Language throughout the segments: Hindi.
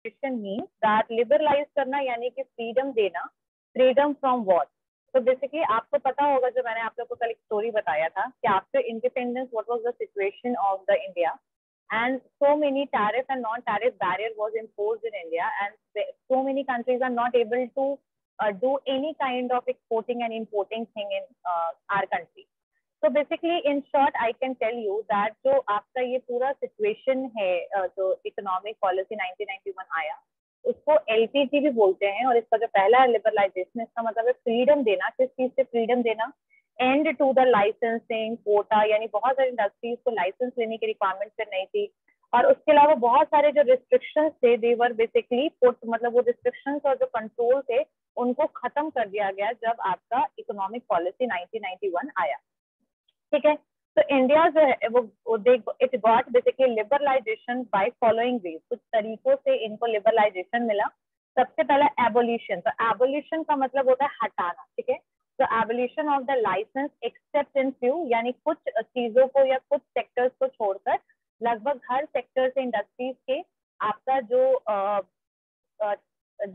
मीन्स दैट लिबरलाइज करना यानी कि फ्रीडम देना, फ्रीडम फ्रॉम व्हाट। तो बेसिकली आपको पता होगा, जो मैंने आप लोग को कल एक स्टोरी बताया था कि after independence what was the situation of the India, and so many tariff and non-tariff barrier was imposed in India, and so many countries are not able to do any kind of exporting and importing thing in our country. So basically in short I can tell you that जो आपका ये पूरा situation है, जो economic policy 1991 आया, उसको LPG भी बोलते हैं, और इसका जो पहला लिबरलाइजेशन, इसका मतलब है फ्रीडम देना। किस चीज से फ्रीडम देना? And to the licensing quota, यानी बहुत सारी इंडस्ट्रीज को लाइसेंस लेने की रिक्वायरमेंट फिर नहीं थी, और उसके अलावा बहुत सारे जो रिस्ट्रिक्शंस थे दे वर बेसिकली पुट, मतलब वो रिस्ट्रिक्शंस और जो कंट्रोल थे उनको खत्म कर दिया गया जब आपका इकोनॉमिक पॉलिसी 1991 आया। ठीक है, तो इंडिया जो है वो it got basically liberalisation by following ways. कुछ तरीकों से इनको लिबरलाइजेशन मिला। सबसे पहला एबोलिशन। तो एबोलिशन का मतलब होता है हटाना। ठीक है, तो abolition of the licence except in few, यानी कुछ चीजों को या कुछ सेक्टर्स को छोड़कर लगभग हर सेक्टर से इंडस्ट्रीज के आपका जो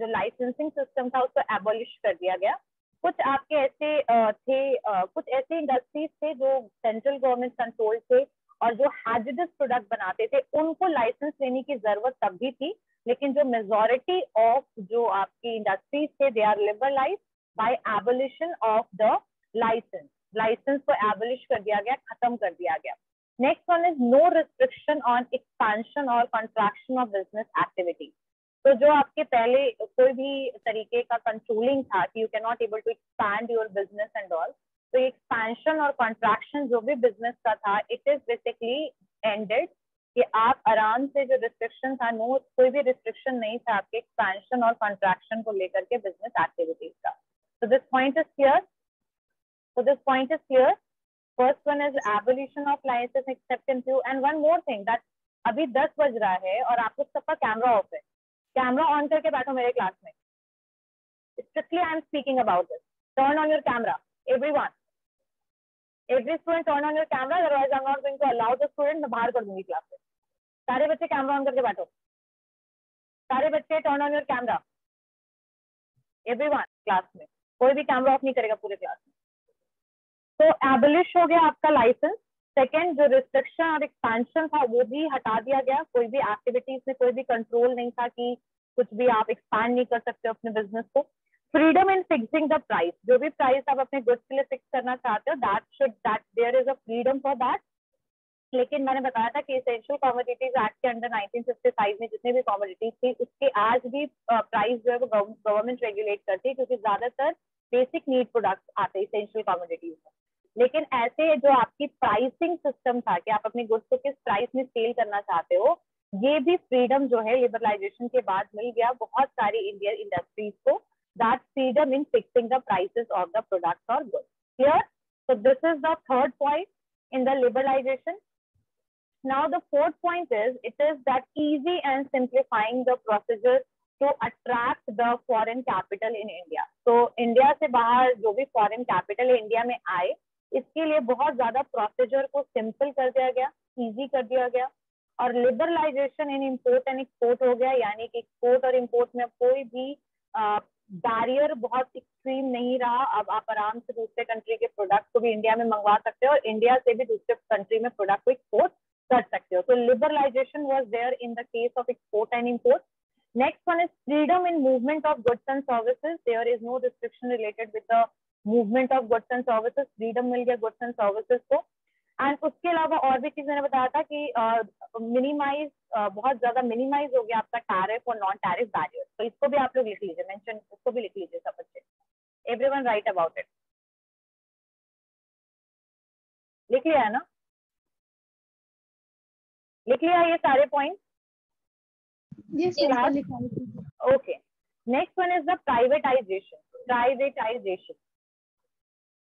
लाइसेंसिंग सिस्टम था उसको एबोलिश कर दिया गया। कुछ आपके ऐसे कुछ ऐसे इंडस्ट्रीज थे जो सेंट्रल गवर्नमेंट कंट्रोल थे और जो हैजर्डस प्रोडक्ट बनाते थे, उनको लाइसेंस लेने की जरूरत तब भी थी, लेकिन जो मेजॉरिटी ऑफ जो आपकी इंडस्ट्रीज थे they are liberalise by abolition of the licence. Licence को एबोलिश कर दिया गया, खत्म कर दिया गया। Next one is no restriction on expansion और कंट्रैक्शन ऑफ बिजनेस एक्टिविटी। तो जो आपके पहले कोई भी तरीके का कंट्रोलिंग था कि you can not able to expand your business and all, तो एक्सपेंशन और कंट्रैक्शन जो भी बिजनेस का था इट इज बेसिकली एंडेड, कि आप आराम से, जो रिस्ट्रिक्शन था, नो कोई भी रिस्ट्रिक्शन नहीं था आपके एक्सपेंशन और कंट्रैक्शन को लेकर के बिजनेस एक्टिविटीज का। So this point is clear. So this point is clear. First one is abolition of license except in few. And one more thing that अभी 10 बज रहा है और आप लोग सबका कैमरा ऑफ है। कैमरा ऑन करके बैठो मेरे क्लास में। Strictly I am speaking about this. Turn on your camera, everyone. Every student turn on your camera. Otherwise I am not going to allow the student. मैं बाहर कर दूंगी क्लास से। सारे बच्चे कैमरा ऑन करके बैठो। सारे बच्चे turn on your camera. Everyone class में कोई भी कैमरा ऑफ नहीं करेगा पूरे क्लास में। तो एबलिश हो गया आपका लाइसेंस। सेकेंड, जो रिस्ट्रिक्शन और एक्सपेंशन था वो भी हटा दिया गया। कोई भी एक्टिविटीज में कोई भी कंट्रोल नहीं था कि कुछ भी आप एक्सपैंड नहीं कर सकते अपने बिजनेस को। Freedom in fixing the price. जो भी प्राइस आप अपने गुड्स के लिए फिक्स करना चाहते हो that there is a freedom for that. लेकिन मैंने बताया था कि एसेंशियल कमोडिटीज एक्ट के अंडर 1955 में जितने भी कमोडिटीज थी उसके आज भी प्राइस जो है वो गवर्नमेंट रेगुलेट करती है, क्योंकि ज्यादातर बेसिक नीड प्रोडक्ट्स आते हैं एसेंशियल कमोडिटीज में। लेकिन ऐसे जो आपकी प्राइसिंग सिस्टम था कि आप अपने गुड्स को किस प्राइस में सेल करना चाहते हो, ये भी फ्रीडम जो है लिबरलाइजेशन के बाद मिल गया बहुत सारी इंडियन इंडस्ट्रीज को, that freedom in fixing the prices of the products और goods. Clear? So this is the third point in the liberalization. Now the fourth point is it is that easy and simplifying the procedure to attract the foreign capital in India. So India से बाहर जो भी foreign capital इंडिया में आए, इसके लिए बहुत ज्यादा प्रोसीजर को सिंपल कर दिया गया, इजी कर दिया गया, और liberalisation in import and export हो गया, यानी कि एक्सपोर्ट और इम्पोर्ट में कोई भी बैरियर बहुत एक्सट्रीम नहीं रहा। अब आप आराम से दूसरे कंट्री के प्रोडक्ट को भी इंडिया में मंगवा सकते हो और इंडिया से भी दूसरे कंट्री में प्रोडक्ट को एक्सपोर्ट कर सकते हो। तो liberalization was there in the case of export and import. Next one is freedom in movement of goods and services. There is no restriction related with the movement of goods and services. Freedom मिल गया गुड्स एंड सर्विसेज को। एंड उसके अलावा और भी चीज मैंने बताया था कि मिनिमाइज बहुत ज्यादा मिनिमाइज हो गया आपका टैरिफ और नॉन टैरिफ बैरियर। तो इसको भी आप लोग लिख लीजिए, मेंशन इसको भी लिख लीजिए सब बच्चे। Everyone right about it. लिख लिया है ना? लिख लिया ये सारे point? Okay. Next one is the privatisation.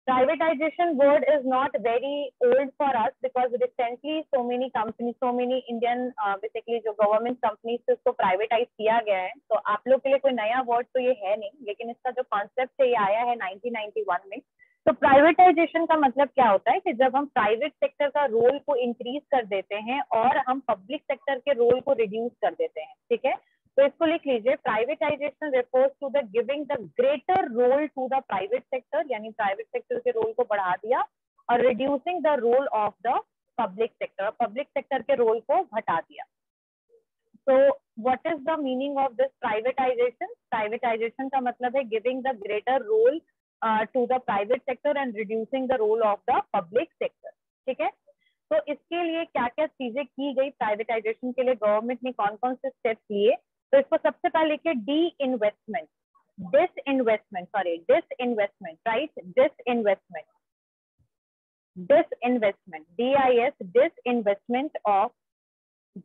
Privatization word is not very old for us because recently so many companies, so many Indian basically जो government companies से उसको privatize किया गया है। तो आप लोग के लिए कोई नया word तो ये है नहीं, लेकिन इसका जो concept है ये आया है 1991 में। तो प्राइवेटाइजेशन का मतलब क्या होता है कि जब हम प्राइवेट सेक्टर का रोल को इंक्रीज कर देते हैं और हम पब्लिक सेक्टर के रोल को रिड्यूस कर देते हैं। ठीक है, तो इसको लिख लीजिए, privatisation refers to the giving the greater role to the private sector, यानी प्राइवेट सेक्टर के रोल को बढ़ा दिया, और reducing the role of the public sector, public sector के रोल को घटा दिया। तो what is the meaning of this privatisation? Privatisation का मतलब है giving the greater role to the private sector and reducing the role of the public sector. ठीक है, तो इसके लिए क्या क्या चीजें की गई प्राइवेटाइजेशन के लिए, गवर्नमेंट ने कौन कौन से स्टेप्स लिए? तो इसको सबसे पहले लिखिए D investment, disinvestment, sorry disinvestment, right, disinvestment, disinvestment, DIS,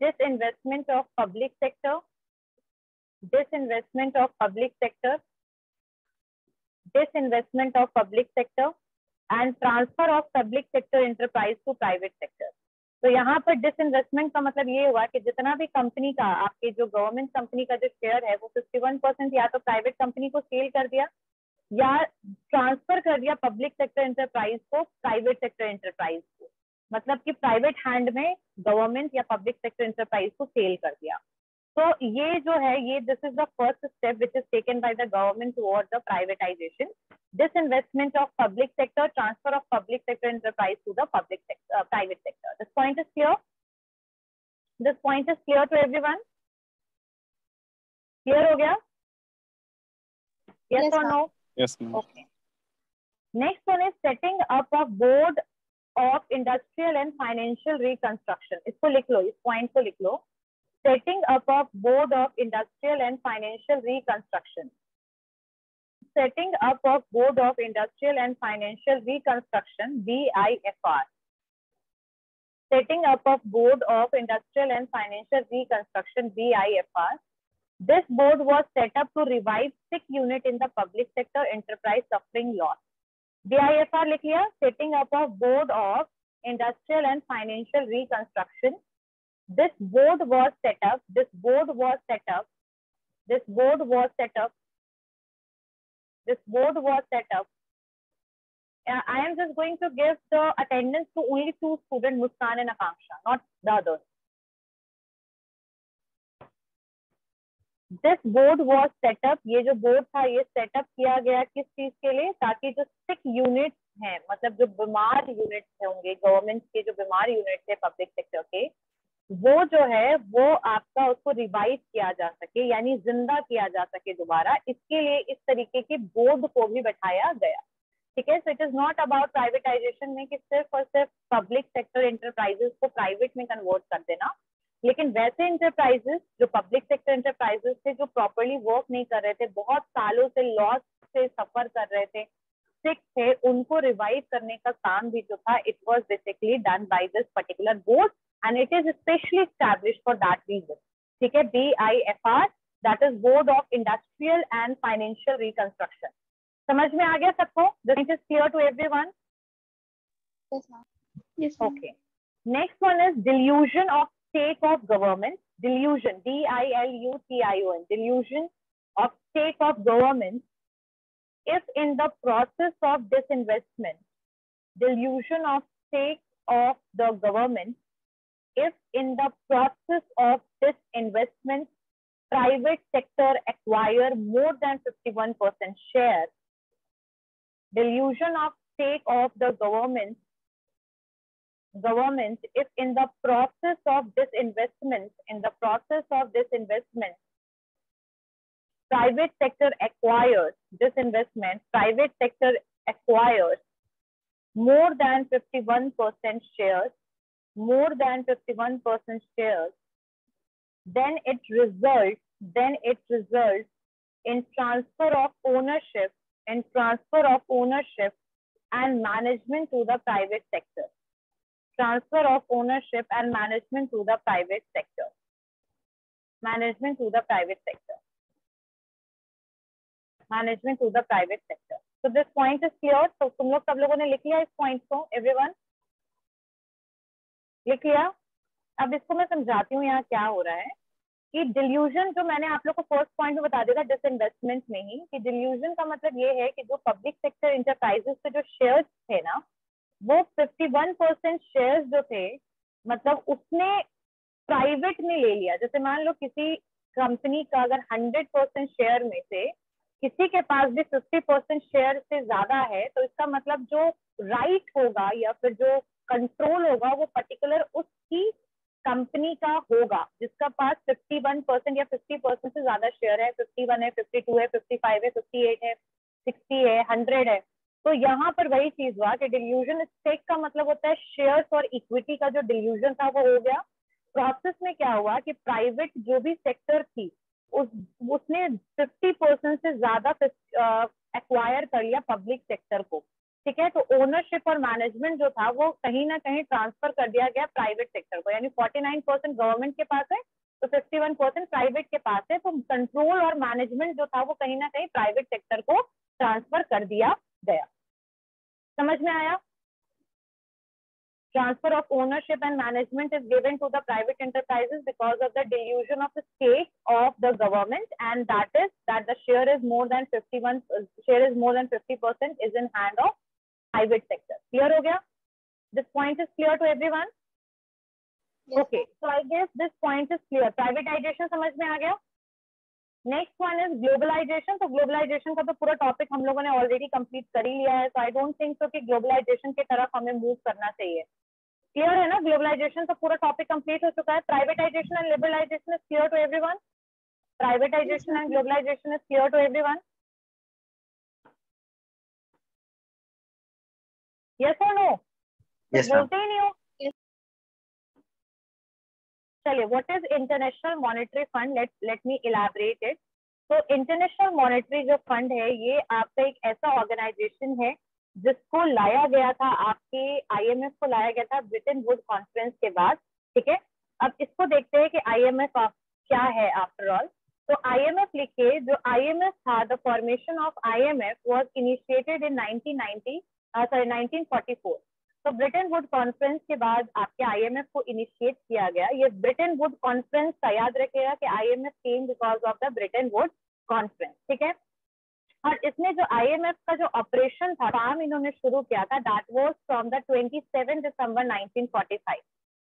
disinvestment of public sector, disinvestment of public sector, disinvestment of public sector and transfer of public sector enterprise to private sector। तो यहाँ पर डिसइन्वेस्टमेंट का मतलब ये हुआ कि जितना भी कंपनी का, आपके जो गवर्नमेंट कंपनी का जो शेयर है वो 51% या तो प्राइवेट कंपनी को सेल कर दिया या ट्रांसफर कर दिया पब्लिक सेक्टर एंटरप्राइज को प्राइवेट सेक्टर एंटरप्राइज को, मतलब कि प्राइवेट हैंड में गवर्नमेंट या पब्लिक सेक्टर एंटरप्राइज को सेल कर दिया। तो ये जो है, ये this is the first step which is taken by the government toward the privatisation, disinvestment of public sector, transfer of public sector enterprise to the public sector, private sector. This point is clear? This point is clear to everyone? Clear हो गया? Yes or no? Yes, ma'am. Okay. Next one is setting up a board of industrial and financial reconstruction. इसको लिख लो, इस point को लिख लो. Setting up a board of industrial and financial reconstruction. Setting up of Board of Industrial and Financial Reconstruction, BIFR. Setting up of Board of Industrial and Financial Reconstruction, BIFR. This board was set up to revive sick unit in the public sector enterprise suffering loss. BIFR लिख लिया, setting up of Board of Industrial and Financial Reconstruction. This board was set up. This board was set up. This board was set up. This board was set up. I am just going to give the attendance to only 2 students, Muskan and Akanksha, not the others. This board was set up. ये जो board था ये set up किया गया किस चीज के लिए? ताकि जो sick units हैं, मतलब जो बीमार units होंगे, गवर्नमेंट के जो बीमार units है पब्लिक सेक्टर के, वो जो है वो आपका उसको रिवाइव किया जा सके, यानी जिंदा किया जा सके दोबारा, इसके लिए इस तरीके के बोर्ड को भी बैठाया गया। ठीक है, so it is not about privatisation में कि सिर्फ और सिर्फ पब्लिक सेक्टर एंटरप्राइजेस को प्राइवेट में कन्वर्ट कर देना, लेकिन वैसे एंटरप्राइजेस जो पब्लिक सेक्टर एंटरप्राइजेस थे, जो प्रॉपरली वर्क नहीं कर रहे थे, बहुत सालों से लॉस से सफर कर रहे थे, सिक थे, उनको रिवाइव करने का काम भी जो था, it was basically done by this particular board and it is specially established for that reason. ठीक है, BIFR, that is Board of Industrial and Financial Reconstruction. समझ में आ गया सबको? This is clear to everyone? Yes, ma'am. Yes, ma'am. Okay. Next one is delusion of stake of government. Delusion, DILUTION, delusion of stake of government. If in the process of disinvestment, delusion of stake of the government, if in the process of disinvestment, private sector acquire more than 51% share, delusion of stake of the government, if in the process of disinvestment, private sector acquires more than 51% shares, then it results in transfer of ownership and management to the private sector. Transfer of ownership and management to the private sector. So this point is clear. So तुम लोग सब लोगों ने लिख लिया इस point को? Everyone लिख लिया? अब इसको मैं समझाती हूँ यहाँ क्या हो रहा है कि डिल्यूजन, जो मैंने आप लोग को फर्स्ट पॉइंट में बता दिया था डिसइन्वेस्टमेंट में ही, कि डिल्यूजन का मतलब ये है कि जो पब्लिक सेक्टर इंटरप्राइजेस के जो शेयर्स थे ना, वो 51% शेयर्स जो थे, मतलब उसने प्राइवेट में ले लिया। जैसे मान लो किसी कंपनी का अगर 100% शेयर में से किसी के पास भी 50% शेयर से ज्यादा है, तो इसका मतलब जो राइट होगा या फिर जो कंट्रोल होगा वो पर्टिकुलर उसकी कंपनी का होगा जिसका पास 51% या 50% से ज्यादा शेयर है। 51 है, 52 है, 55 है, 58 है, 60 है, 100 है। तो यहाँ पर वही चीज हुआ कि डिल्यूजन स्टेक का मतलब होता है शेयर्स और इक्विटी का जो डिल्यूजन था वो हो गया। प्रोसेस में क्या हुआ कि प्राइवेट जो भी सेक्टर थी उसने 50% से ज्यादा एक्वायर कर लिया पब्लिक सेक्टर को। ठीक है, तो ओनरशिप और मैनेजमेंट जो था वो कहीं ना कहीं ट्रांसफर कर दिया गया प्राइवेट सेक्टर को, यानी 49% गवर्नमेंट के पास है तो 51% प्राइवेट के पास है। तो कंट्रोल और मैनेजमेंट जो था वो कहीं ना कहीं प्राइवेट सेक्टर को ट्रांसफर कर दिया गया। समझ में आया? Transfer of ownership and management is given to the private enterprises because of the dilution of the stake of the government, and that is that the share is more than 50% is in hand of private sector. Clear हो गया? This point is clear to everyone? Yes, Okay, so I guess this point is clear. Privatization समझ में आ गया? Next one is globalisation. तो ग्लोबलाइजेशन का तो पूरा टॉपिक हम लोगों ने ऑलरेडी कंप्लीट कर ही लिया है, तो आई डोंट थिंक सो कि ग्लोबलाइजेशन की तरफ हमें मूव करना चाहिए। क्लियर है ना? ग्लोबलाइजेशन का पूरा टॉपिक कंप्लीट हो चुका है। Privatisation and liberalisation is clear to everyone? Privatisation and globalisation is clear to everyone? Yes और नो? बोलते ही नहीं हो। चलिए, what is international monetary fund? Let me elaborate it. तो इंटरनेशनल मॉनेटरी जो फंड है ये आपका एक ऐसा ऑर्गेनाइजेशन है जिसको लाया गया था, आपके आईएमएफ को लाया गया था ब्रिटेन वुड कॉन्फ्रेंस के बाद। ठीक है, अब इसको देखते हैं कि आईएमएफ क्या है आफ्टर ऑल। तो आईएमएफ लिखिए, जो आईएमएफ था, the formation of IMF was initiated in 1944। तो ब्रिटेन वुड कॉन्फ्रेंस के बाद आपके आईएमएफ को इनिशिएट किया गया। ये ब्रिटेन वुड कॉन्फ्रेंस का याद रखिएगा कि IMF came because of the Britain would conference. ठीक है, और इसमें जो आईएमएफ का जो ऑपरेशन था, काम इन्होंने शुरू किया था, दैट वाज फ्रॉम द 27 दिसंबर 1945।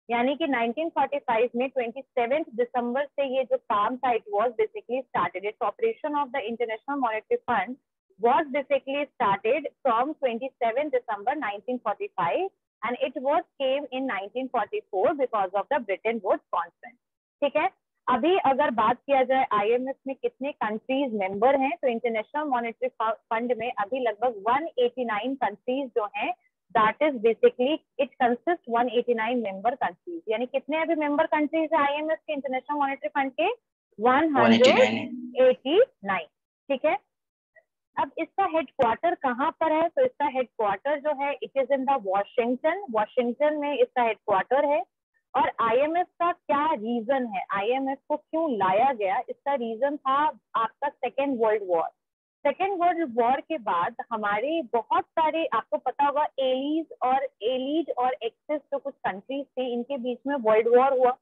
यानी कि 1945 में 27 दिसंबर से ये जो काम था, it was basically started. Its operation of the international monetary fund was basically started from 27 December 1945 and it was came in 1944 because of the Bretton Woods Conference. ठीक है, अभी अगर बात किया जाए आईएमएफ में कितने कंट्रीज मेंबर हैं, तो इंटरनेशनल मॉनेटरी फंड में अभी लगभग 189 कंट्रीज जो हैं, that is basically it consist 189 member countries. यानी कितने अभी मेंबर कंट्रीज है आईएमएफ के इंटरनेशनल मॉनेटरी फंड के? 189। ठीक है, अब इसका हेडक्वार्टर कहाँ पर है? तो इसका हेडक्वार्टर जो है it is in the Washington में इसका हेडक्वार्टर है। और आईएमएफ का क्या रीजन है, आईएमएफ को क्यों लाया गया? इसका रीजन था आपका second world war. Second world war के बाद हमारे बहुत सारे, आपको पता होगा, एलीज और एक्सिस जो कुछ कंट्रीज थे, इनके बीच में वर्ल्ड वॉर हुआ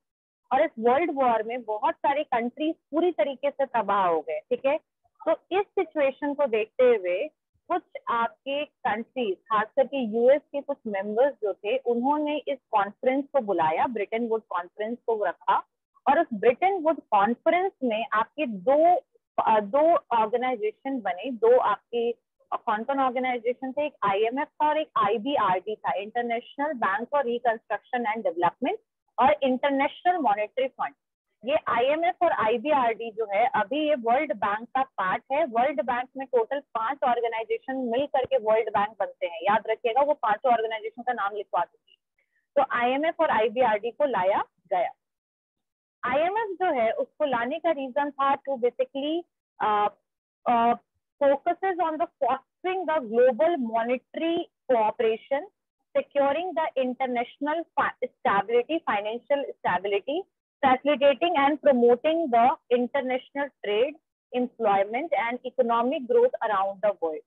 और इस वर्ल्ड वॉर में बहुत सारे कंट्रीज पूरी तरीके से तबाह हो गए। ठीक है, तो इस सिचुएशन को देखते हुए कुछ आपके कंट्रीज, खास करके यूएस के कुछ मेंबर्स जो थे, उन्होंने इस कॉन्फ्रेंस को बुलाया, ब्रिटेन वुड कॉन्फ्रेंस को रखा। और उस ब्रिटेन वुड कॉन्फ्रेंस में आपके दो ऑर्गेनाइजेशन बने। दो आपके कौन कौन ऑर्गेनाइजेशन थे? एक आईएमएफ था और एक आईबीआरडी था, international bank for reconstruction and development और इंटरनेशनल मॉनेटरी फंड। ये आईएमएफ और आईबीआरडी जो है अभी ये वर्ल्ड बैंक का पार्ट है। वर्ल्ड बैंक में टोटल 5 ऑर्गेनाइजेशन मिल करके वर्ल्ड बैंक बनते हैं, याद रखिएगा, वो 5 ऑर्गेनाइजेशन का नाम लिखवा दूंगी। तो आईएमएफ और आईबीआरडी को लाया गया। आईएमएफ जो है उसको लाने का रीजन था to basically focuses on the fostering the global monetary cooperation, securing the international stability, financial stability, facilitating and promoting the international trade, employment and economic growth around the world.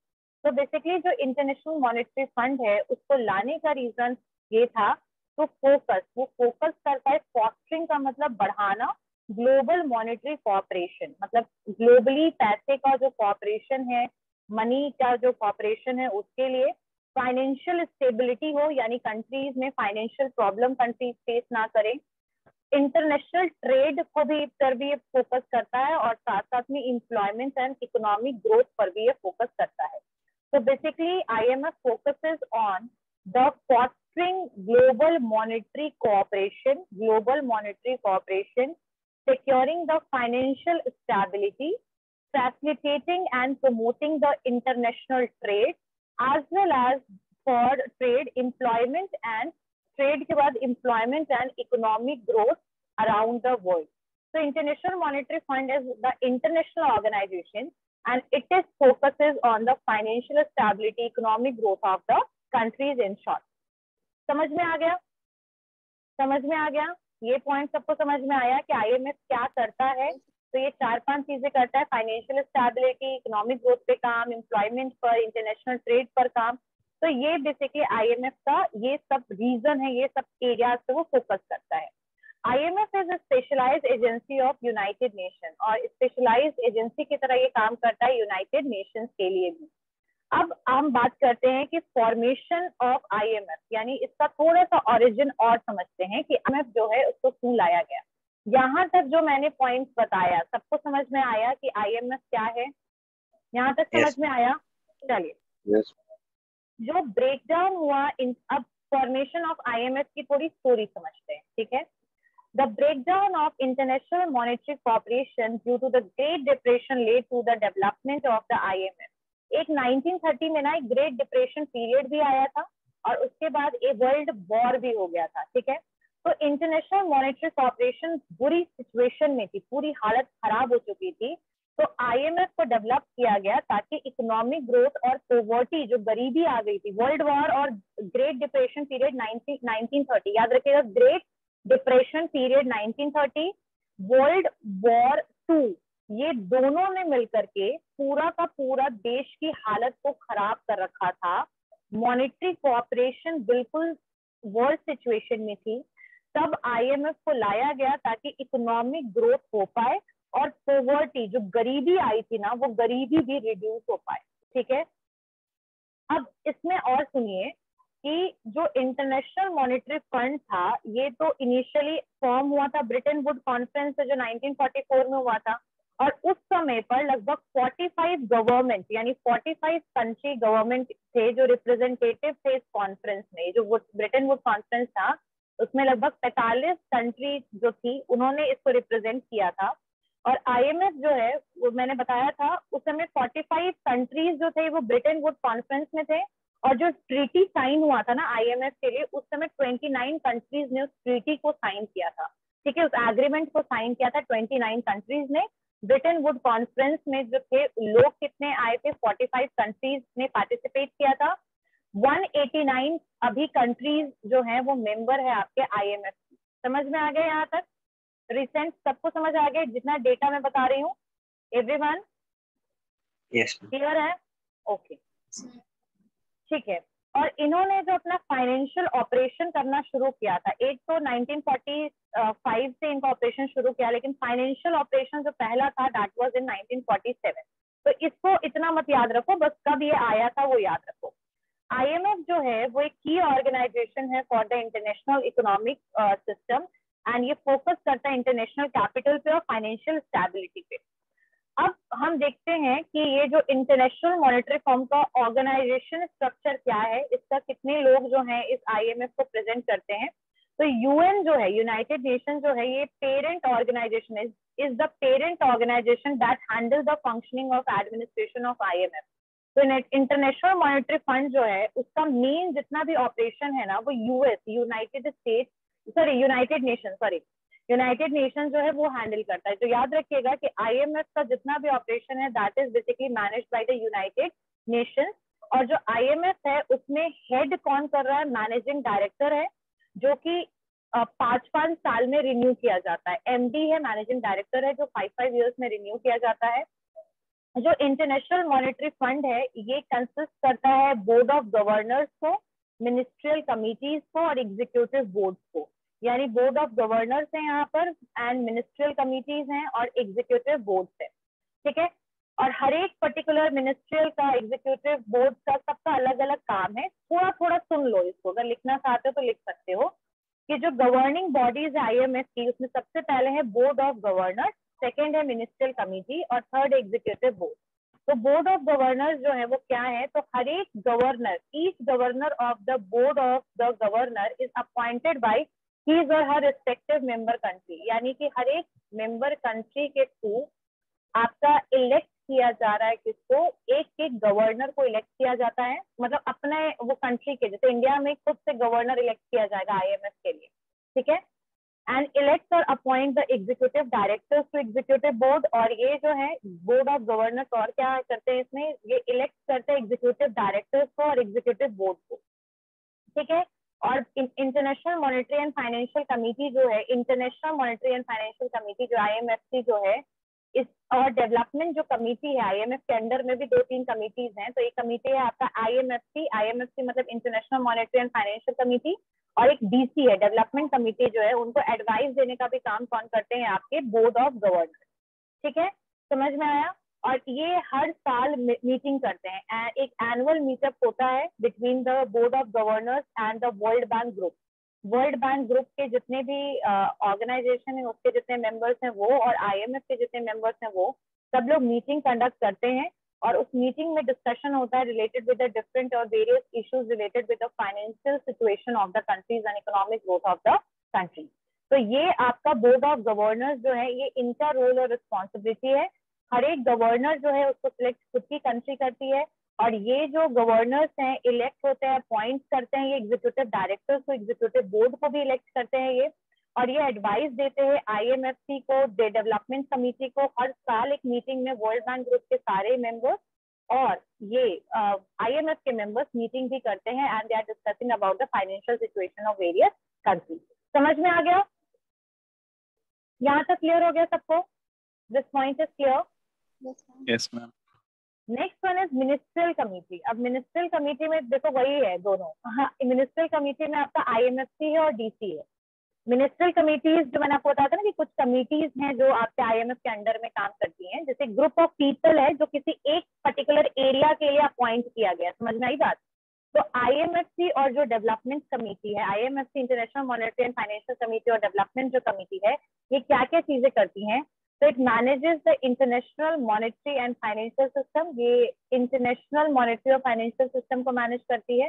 So basically जो international monetary fund है उसको लाने का रीजन ये था तो वो फोकस करता है, फॉस्टरिंग का मतलब बढ़ाना, ग्लोबल मॉनेटरी कोऑपरेशन मतलब ग्लोबली पैसे का जो कोऑपरेशन है, मनी का जो कोऑपरेशन है, उसके लिए फाइनेंशियल स्टेबिलिटी हो, यानी कंट्रीज में फाइनेंशियल प्रॉब्लम कंट्रीज फेस ना करें, इंटरनेशनल ट्रेड को भी पर भी फोकस करता है और साथ साथ में एम्प्लॉयमेंट एंड इकोनॉमिक ग्रोथ पर भी ये फोकस करता है. So basically IMF focuses on the fostering global monetary cooperation, securing the financial stability, facilitating and promoting the international trade, as well as for trade, employment and trade के बाद employment and economic growth around the world. So International Monetary Fund is the international organization and it is focuses on the financial stability, economic growth of the countries in short. समझ में आ गया? समझ में आ गया? ये पॉइंट सबको समझ में आया कि IMF क्या करता है? तो ये 4-5 चीजें करता है, फाइनेंशियल स्टेबिलिटी, इकोनॉमिक ग्रोथ पे काम, एम्प्लॉयमेंट पर, इंटरनेशनल ट्रेड पर काम. तो ये बेसिकली IMF का ये सब रीजन है, ये सब एरियाज पे वो फोकस करता है. IMF is a specialized agency of United Nations और स्पेशलाइज्ड एजेंसी की तरह ये काम करता है यूनाइटेड नेशंस के लिए भी. अब हम बात करते हैं कि फॉर्मेशन ऑफ IMF, यानी इसका थोड़ा सा ओरिजिन और समझते हैं कि IMF जो है उसको क्यों लाया गया. यहाँ तक जो मैंने पॉइंट्स बताया सबको समझ में आया कि IMF क्या है? यहाँ तक समझ में आया? चलिए, जो ब्रेकडाउन हुआ अब फॉर्मेशन ऑफ IMF की थोड़ी स्टोरी समझते हैं. ठीक है. The breakdown of international monetary cooperation due to the Great Depression led to the development of the IMF. एक 1930 में ना एक ग्रेट डिप्रेशन पीरियड भी आया था और उसके बाद एक वर्ल्ड वॉर भी हो गया था. ठीक है. तो इंटरनेशनल मॉनेटरी कॉर्पोरेशन बुरी सिचुएशन में थी, पूरी हालत खराब हो चुकी थी. तो IMF को डेवलप किया गया ताकि इकोनॉमिक ग्रोथ और पॉवर्टी, जो गरीबी आ गई थी, वर्ल्ड वॉर और ग्रेट डिप्रेशन पीरियड 1930, याद रखिएगा, great depression period 1930, world war 2, ये दोनों ने मिलकर के पूरा का पूरा देश की हालत को खराब कर रखा था. मॉनेटरी कोऑपरेशन बिल्कुल वर्ल्ड सिचुएशन में थी. तब IMF को लाया गया ताकि इकोनॉमिक ग्रोथ हो पाए और पॉवर्टी, जो गरीबी आई थी ना, वो गरीबी भी रिड्यूस हो पाए. ठीक है. अब इसमें और सुनिए कि जो इंटरनेशनल मॉनेटरी फंड था ये तो इनिशियली फॉर्म हुआ था ब्रिटेन वुड कॉन्फ्रेंस से, जो 1944 में हुआ था. और उस समय पर लगभग 45 गवर्नमेंट, यानी 45 कंट्री गवर्नमेंट थे जो रिप्रेजेंटेटिव थे इस कॉन्फ्रेंस में. जो ब्रिटेन वुड कॉन्फ्रेंस था उसमें लगभग 45 कंट्री जो थी उन्होंने इसको रिप्रेजेंट किया था. और IMF जो है वो मैंने बताया था उस समय 45 कंट्रीज जो थे वो ब्रिटेन वुड कॉन्फ्रेंस में थे. और जो ट्रीटी साइन हुआ था ना IMF के लिए, उस समय 29 कंट्रीज ने उस ट्रीटी को साइन किया था. ठीक है. उस एग्रीमेंट को साइन किया था 29 कंट्रीज ने. ब्रिटेन वुड कॉन्फ्रेंस में जो थे लोग कितने आए थे, 45 कंट्रीज ने पार्टिसिपेट किया था. 189 अभी कंट्रीज जो हैं वो मेंबर है आपके IMF. समझ में आ गया? यहाँ तक रिसेंट सबको समझ आ गया जितना डेटा मैं बता रही हूँ? एवरीवन क्लियर है? ओके, ठीक है. और इन्होंने जो अपना फाइनेंशियल ऑपरेशन करना शुरू किया था, एक तो 1945 से इनका ऑपरेशन शुरू किया, लेकिन फाइनेंशियल ऑपरेशन जो पहला था दैट वाज इन 1947. तो इसको इतना मत याद रखो, बस कब ये आया था वो याद रखो. IMF जो है वो एक की ऑर्गेनाइजेशन है for the international economic system and ये फोकस करता है इंटरनेशनल कैपिटल पे और फाइनेंशियल स्टेबिलिटी पे. अब हम देखते हैं कि ये जो इंटरनेशनल मॉनेटरी फंड का ऑर्गेनाइजेशन स्ट्रक्चर क्या है, इसका कितने लोग जो हैं इस IMF को प्रेजेंट करते हैं. तो UN जो है, यूनाइटेड नेशन जो है, ये parent organisation is the parent organisation that handle the functioning of administration of IMF. तो इंटरनेशनल मॉनेटरी फंड जो है उसका मेन जितना भी ऑपरेशन है ना वो यूनाइटेड नेशन जो है वो हैंडल करता है. तो याद रखिएगा कि IMF का जितना भी ऑपरेशन है that is basically managed by the United Nations. और जो IMF है उसमें हेड कौन कर रहा है? मैनेजिंग डायरेक्टर है, जो कि 5-5 साल में रिन्यू किया जाता है. MD है, मैनेजिंग डायरेक्टर है, जो 5-5 ईयर्स में रिन्यू किया जाता है. जो इंटरनेशनल मॉनेटरी फंड है ये कंसिस्ट करता है बोर्ड ऑफ गवर्नर्स को, मिनिस्ट्रियल कमिटीज को और एग्जीक्यूटिव बोर्ड को. यानी बोर्ड ऑफ गवर्नर्स है यहाँ पर एंड मिनिस्ट्रियल कमिटीज हैं और एग्जीक्यूटिव बोर्ड है. ठीक है. और हर एक पर्टिकुलर मिनिस्ट्रियल का, एग्जीक्यूटिव बोर्ड का, सबका अलग अलग काम है. थोड़ा थोड़ा सुन लो इसको, अगर लिखना चाहते हो तो लिख सकते हो कि जो गवर्निंग बॉडीज है IMF की, उसमें सबसे पहले है बोर्ड ऑफ गवर्नर्स, सेकेंड है मिनिस्ट्रियल कमिटी और थर्ड एग्जीक्यूटिव बोर्ड। तो बोर्ड ऑफ गवर्नर्स जो है वो क्या है, तो हर एक governor, each governor of the board of the governor is appointed by his और हर रिस्पेक्टिव मेंबर कंट्री, यानी कि हर एक मेंबर कंट्री के थ्रू आपका इलेक्ट किया जा रहा है किसको, एक एक गवर्नर को इलेक्ट किया जाता है, मतलब अपने वो कंट्री के, जैसे इंडिया में खुद से गवर्नर इलेक्ट किया जाएगा IMF के लिए, ठीक है। एंड इलेक्ट और appoint the executive directors to executive board, और ये जो है बोर्ड ऑफ गवर्नर्स और क्या करते हैं इसमें, ये इलेक्ट करते हैं एग्जीक्यूटिव डायरेक्टर्स को और एग्जीक्यूटिव बोर्ड को, ठीक है। और international monetary and financial committee जो है, international monetary and financial committee जो IMF की जो है, इस और डेवलपमेंट जो कमिटी है IMF के अंडर में भी 2-3 कमिटीज हैं। तो एक कमिटी है आपका IMFC मतलब international monetary and financial committee, और एक DC है डेवलपमेंट कमिटी जो है, उनको एडवाइस देने का भी काम कौन करते हैं, आपके बोर्ड ऑफ गवर्नर्स, ठीक है, समझ में आया। और ये हर साल मीटिंग करते हैं, एक एनुअल मीटअप होता है between the board of governors and the world bank group. World bank group के जितने भी ऑर्गेनाइजेशन है उसके जितने मेंबर्स हैं वो, और IMF के जितने मेंबर्स हैं वो, सब लोग मीटिंग कंडक्ट करते हैं, और उस मीटिंग में डिस्कशन होता है रिलेटेड विद द डिफरेंट और various issues related with the financial situation of the countries and economic growth of the country. तो ये आपका बोर्ड ऑफ गवर्नर्स जो है, ये इनका रोल और रिस्पॉन्सिबिलिटी है। हर एक गवर्नर जो है उसको सिलेक्ट खुद की कंट्री करती है, और ये जो गवर्नर्स हैं इलेक्ट होते हैं, अपॉइंट करते हैं ये एग्जीक्यूटिव डायरेक्टर्स को, एग्जीक्यूटिव बोर्ड को भी इलेक्ट करते हैं ये, और ये एडवाइस देते हैं IMFC को, डेवलपमेंट कमिटी को, हर साल एक मीटिंग में वर्ल्ड बैंक ग्रुप के सारे मेंबर्स और ये IMF के मेंबर्स मीटिंग भी करते हैं, and they are discussing about the financial situation of various countries. समझ में आ गया, यहाँ तक क्लियर हो गया सबको? This point is clear? Yes, ma'am. Next one is ministerial committee. अब मिनिस्ट्रियल कमिटी में देखो वही है दोनों, हाँ, मिनिस्ट्रियल कमिटी में आपका IMFC है और DC है। मिनिस्ट्रियल कमिटीज जो मैंने आपको बताया था ना कि कुछ कमिटीज हैं जो आपके IMF के अंडर में काम करती हैं, जैसे ग्रुप ऑफ पीपल है जो किसी एक पर्टिकुलर एरिया के लिए अपॉइंट किया गया, समझ में आई बात। तो IMFC और जो डेवलपमेंट कमिटी है, IMFC international monetary and financial committee और डेवलपमेंट जो कमिटी है, ये क्या क्या चीजें करती हैं, तो it manages the international monetary and financial system, ये इंटरनेशनल मॉनेटरी और फाइनेंशियल सिस्टम को मैनेज करती है।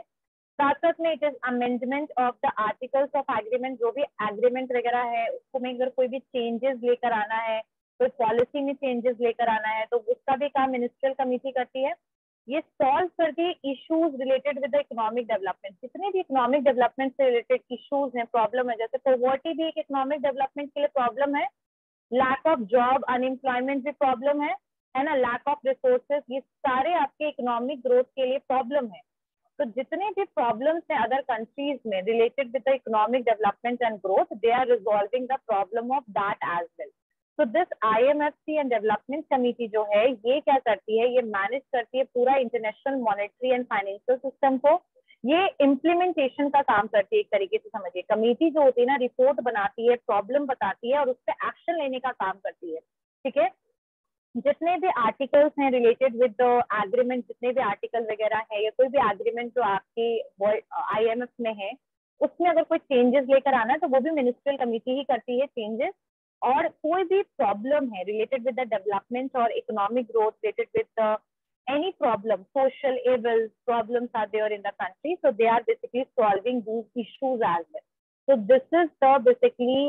साथ साथ में it is amendment of the articles of agreement, जो भी एग्रीमेंट वगैरह है उसको में अगर कोई भी चेंजेस लेकर आना है, कोई पॉलिसी में चेंजेस लेकर आना है, तो उसका भी काम मिनिस्ट्रियल कमिटी करती है। ये सॉल्व करती है issues related with the economic development, जितने भी इकोनॉमिक डेवलपमेंट से रिलेटेड इश्यूज हैं, प्रॉब्लम है, जैसे पॉवर्टी भी एक इकोनॉमिक डेवलपमेंट के लिए प्रॉब्लम है, लैक ऑफ जॉब, अनएम्प्लॉयमेंट भी प्रॉब्लम है ना, लैक ऑफ रिसोर्सेज, ये सारे आपके इकोनॉमिक ग्रोथ के लिए प्रॉब्लम है। तो जितने भी प्रॉब्लम्स हैं अदर कंट्रीज में related with the economic development and growth, they are resolving the problem of that as well. तो this IMFC and development committee जो है ये क्या करती है, ये मैनेज करती है पूरा international monetary and financial system को, ये इम्प्लीमेंटेशन का काम करती है एक तरीके से समझिए। कमेटी जो होती है ना, रिपोर्ट बनाती है, प्रॉब्लम बताती है और उस पर एक्शन लेने का काम करती है, ठीक है। जितने भी आर्टिकल्स हैं रिलेटेड विद द एग्रीमेंट, जितने भी आर्टिकल वगैरह है या कोई भी एग्रीमेंट जो आपकी IMF में है, उसमें अगर कोई चेंजेस लेकर आना है तो वो भी मिनिस्ट्रियल कमेटी ही करती है चेंजेस। और कोई भी प्रॉब्लम है रिलेटेड विद द डेवलपमेंट और economic growth, related with any problem, social evils, problems are there in the country, so they are basically solving these issues as well. So this is the basically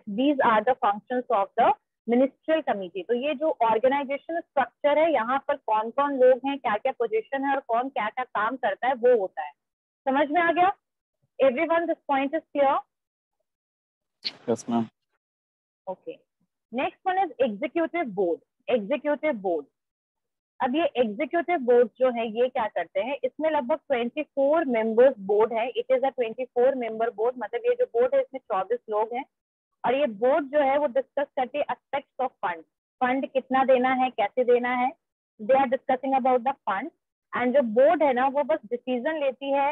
these are the functions of the ministerial committee. तो ये जो ऑर्गेनाइजेशन स्ट्रक्चर है, यहाँ पर कौन कौन लोग हैं, क्या क्या पोजीशन है और कौन क्या क्या काम करता है वो होता है। समझ में आ गया everyone? This point is clear? Yes, ma'am. Okay, next one is executive board. Executive board, अब ये एग्जीक्यूटिव बोर्ड जो है ये क्या करते हैं, इसमें लगभग 24 मेंबर्स बोर्ड है। It is a 24 member board, मतलब ये जो बोर्ड है इसमें 24 लोग हैं। और ये बोर्ड जो है वो डिस्कस करती है एस्पेक्ट्स ऑफ फंड, फंड कितना देना है, कैसे देना है, they are discussing about the fund. And जो बोर्ड है ना वो बस डिसीजन लेती है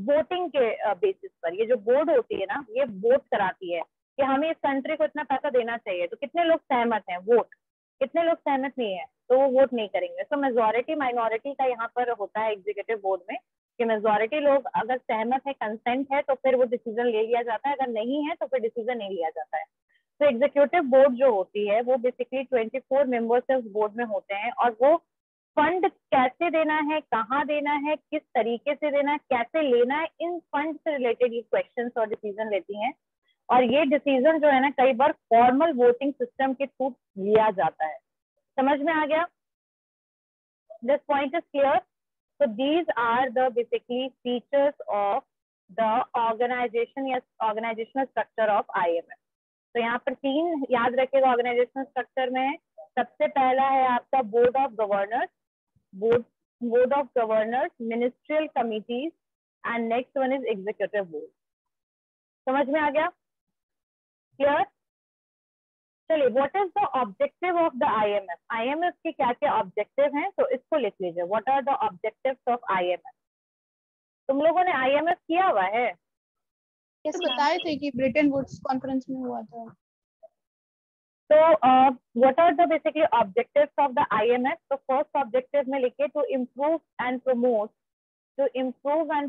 वोटिंग के बेसिस पर। ये जो बोर्ड होती है ना, ये वोट कराती है कि हमें इस कंट्री को इतना पैसा देना चाहिए, तो कितने लोग सहमत हैं, वोट, कितने लोग सहमत नहीं है तो वो वोट नहीं करेंगे। तो मेजोरिटी माइनॉरिटी का यहाँ पर होता है एग्जीक्यूटिव बोर्ड में, कि मेजॉरिटी लोग अगर सहमत है, कंसेंट है, तो फिर वो डिसीजन ले लिया जाता है, अगर नहीं है तो फिर डिसीजन नहीं लिया जाता है। तो एग्जीक्यूटिव बोर्ड जो होती है वो बेसिकली 24 मेंबर्स उस बोर्ड में होते हैं, और वो फंड कैसे देना है, कहाँ देना है, किस तरीके से देना है, कैसे लेना है, इन फंड से रिलेटेड ये क्वेश्चंस और डिसीजन लेती हैं। और ये डिसीजन जो है ना कई बार फॉर्मल वोटिंग सिस्टम के थ्रू लिया जाता है। समझ में आ गया? This point is clear? So these are the basically features of the organization या organizational structure of IMF. तो यहाँ पर 3 याद रखेगा ऑर्गेनाइजेशनल स्ट्रक्चर में। सबसे पहला है आपका board of governors, ministerial committees, and next one is executive board. समझ में आ गया? क्लियर? चलिए, what is the objective of the IMF? IMF के क्या क्या ऑब्जेक्टिव हैं, तो इसको लिख लीजिए। What are the objectives of IMF? तुम लोगों ने IMF किया हुआ है? यस बताए थे कि ब्रिटेन वुड्स कॉन्फ्रेंस में हुआ था। तो what are the basically objectives of the IMF? तो फर्स्ट ऑब्जेक्टिव में लिखिए to improve and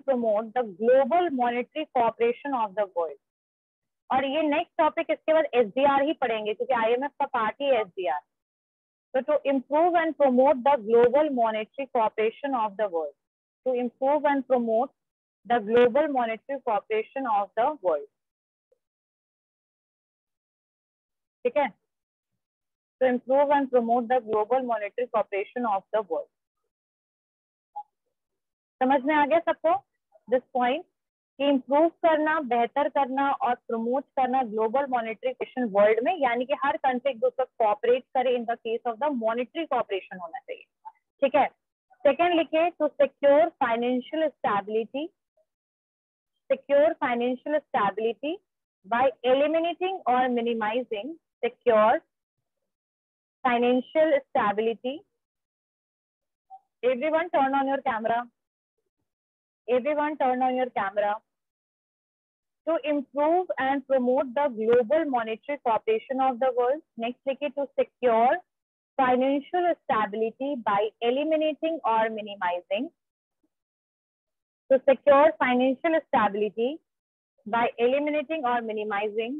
promote the global monetary cooperation of the world. और ये नेक्स्ट टॉपिक इसके बाद SDR ही पढ़ेंगे, क्योंकि IMF का पार्ट ही SDR। तो to improve and promote the global monetary cooperation of the world, to improve and promote the global monetary cooperation of the world. ठीक है? to improve and promote the global monetary cooperation of the world. समझ में आ गया सबको दिस पॉइंट कि इम्प्रूव करना, बेहतर करना और प्रमोट करना ग्लोबल मॉनेटरी कोऑपरेशन वर्ल्ड में, यानी कि हर कंट्री एक दूसरे को कोऑपरेट करे। In the case of the monetary cooperation होना चाहिए। ठीक है? सेकेंड लिखे to secure financial stability by eliminating or minimizing secure financial stability. Everyone turn on your camera. To improve and promote the global monetary cooperation of the world. Next, to secure financial stability by eliminating or minimizing. To secure financial stability by eliminating or minimizing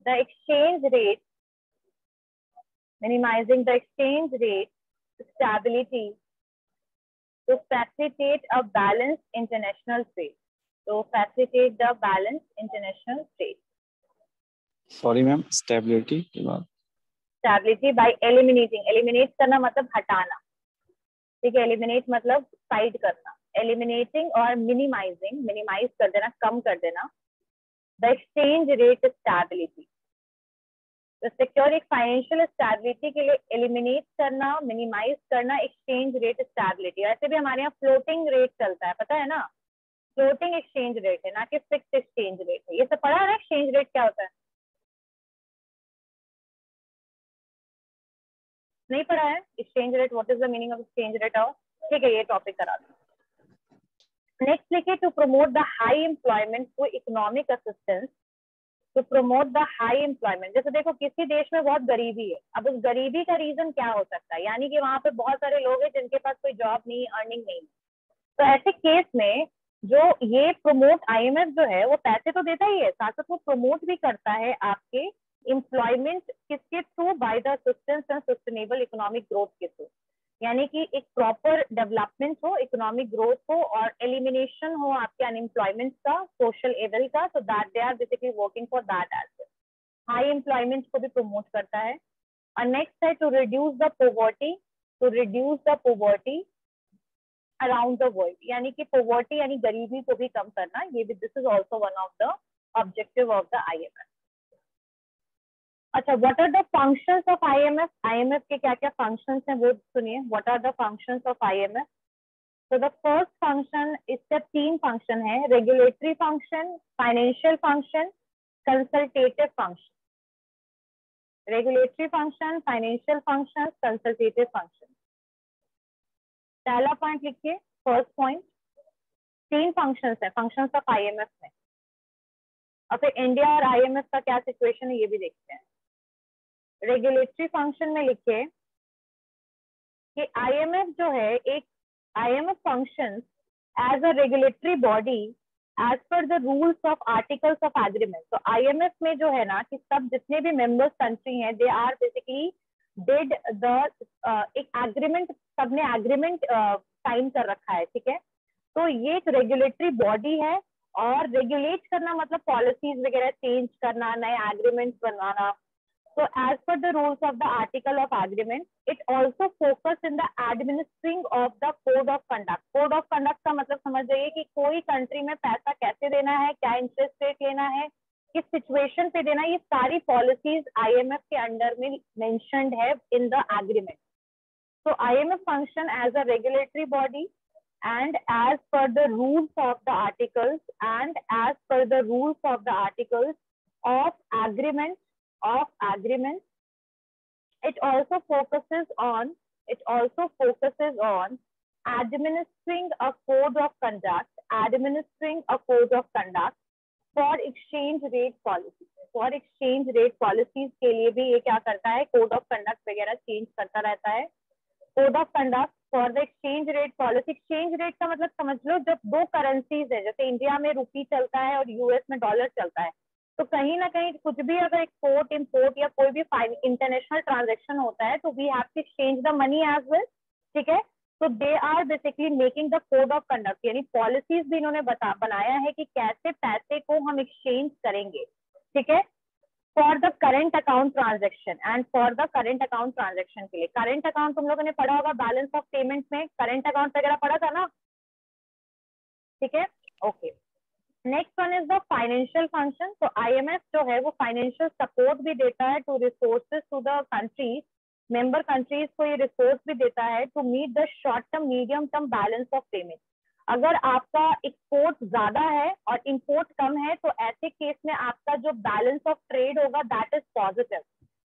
the exchange rate, stability to facilitate a balanced international trade. Sorry ma'am, stability के बाद स्टेबिलिटी बाय एलिमिनेट करना मतलब हटाना। ठीक है? एलिमिनेट मतलब साइड करना, एलिमिनेटिंग और मिनिमाइज कर देना, कम कर देना। द एक्सचेंज रेट स्टेबिलिटी, तो सिक्योर एक फाइनेंशियल स्टेबिलिटी के लिए एलिमिनेट करना, मिनिमाइज करना एक्सचेंज रेट स्टेबिलिटी। ऐसे भी हमारे यहाँ फ्लोटिंग रेट चलता है, पता है ना? फ्लोटिंग एक्सचेंज रेट है, ना कि फिक्स एक्सचेंज रेट है। ये सब पढ़ा है ना एक्सचेंज रेट क्या होता है? नहीं पढ़ा है exchange rate? What is the meaning of exchange rate? आओ, ठीक है, ये टॉपिक करा दो। नेक्स्ट लिखिए to promote the high employment through economic assistance. To promote the high employment, जैसे देखो किसी देश में बहुत गरीबी है, अब उस गरीबी का रीजन क्या हो सकता है? यानी कि वहां पे बहुत सारे लोग हैं जिनके पास कोई जॉब नहीं, अर्निंग नहीं। तो ऐसे केस में जो ये प्रमोट IMF जो है वो पैसे तो देता ही है, साथ साथ वो प्रमोट भी करता है आपके एम्प्लॉयमेंट किसके through? By the assistance and sustainable economic growth के थ्रू। यानी कि एक प्रॉपर डेवलपमेंट हो, इकोनॉमिक ग्रोथ हो और एलिमिनेशन हो आपके अनएम्प्लॉयमेंट का, सोशल एवल का, so that they are basically working for that as well. High employment को भी प्रमोट करता है। और नेक्स्ट है to reduce the poverty around the world, यानी कि पोवर्टी यानी गरीबी को भी कम करना। ये भी this is also one of the objective of the IMF। अच्छा, what are the functions of IMF? IMF के क्या क्या फंक्शंस हैं वो सुनिए। What are the functions of IMF? तो द फर्स्ट फंक्शन, इसका 3 फंक्शन है, regulatory function, financial function, consultative function. Regulatory function, financial function, consultative function. पहला पॉइंट लिखिए, फर्स्ट पॉइंट, 3 फंक्शंस है फंक्शंस ऑफ IMF में। और फिर इंडिया और IMF का क्या सिचुएशन है ये भी देखते हैं। रेगुलेटरी फंक्शन में लिखे कि आईएमएफ जो है एक IMF functions as a regulatory body as per the rules of articles of agreement. तो आईएमएफ में जो है ना कि सब जितने भी मेंबर्स कंट्री हैं they are basically did the एक एग्रीमेंट, सबने एग्रीमेंट साइन कर रखा है, ठीक है। तो ये एक रेगुलेटरी बॉडी है और रेगुलेट करना मतलब पॉलिसीज वगैरह चेंज करना, नए एग्रीमेंट्स बनवाना। So as per the rules of the article of agreement, it also focus in the administering of the code of conduct. Code of conduct का मतलब समझ जाइए कि कोई कंट्री में पैसा कैसे देना है, क्या इंटरेस्ट रेट लेना है, किस सिचुएशन पे देना है, ये सारी पॉलिसीज आईएमएफ के अंडर में मेंशन्ड है in the agreement. So IMF function as a regulatory body and as per the rules of the articles and as per the rules of the articles of agreement. It also focuses on administering a code of conduct for exchange rate policies। For exchange rate policies के लिए भी ये क्या करता है, कोड ऑफ कंडक्ट वगैरह चेंज करता रहता है। Code of conduct for the exchange rate policy. Exchange rate का मतलब समझ लो जब दो करेंसीज है, जैसे इंडिया में रुपी चलता है और यूएस में डॉलर चलता है, तो कहीं ना कहीं कुछ भी अगर एक्सपोर्ट इम्पोर्ट या कोई भी इंटरनेशनल ट्रांजेक्शन होता है तो we have to exchange the money as well, ठीक है। तो they are basically making the code of conduct, यानी पॉलिसीज भी इन्होंने बनाया है कि कैसे पैसे को हम एक्सचेंज करेंगे, ठीक है। For the current account transaction and for the current account transaction के लिए। करेंट अकाउंट तुम लोगों ने पढ़ा होगा, बैलेंस ऑफ पेमेंट में करेंट अकाउंट वगैरह पढ़ा था ना, ठीक है, okay. Next one is the financial function. तो आईएमएफ जो है वो फाइनेंशियल सपोर्ट भी देता है to resources to the countries, member countries को ये रिसोर्स भी देता है to meet the short term medium term balance of payment. अगर आपका एक्सपोर्ट ज्यादा है और इंपोर्ट कम है तो ऐसे केस में आपका जो बैलेंस ऑफ ट्रेड होगा that is positive.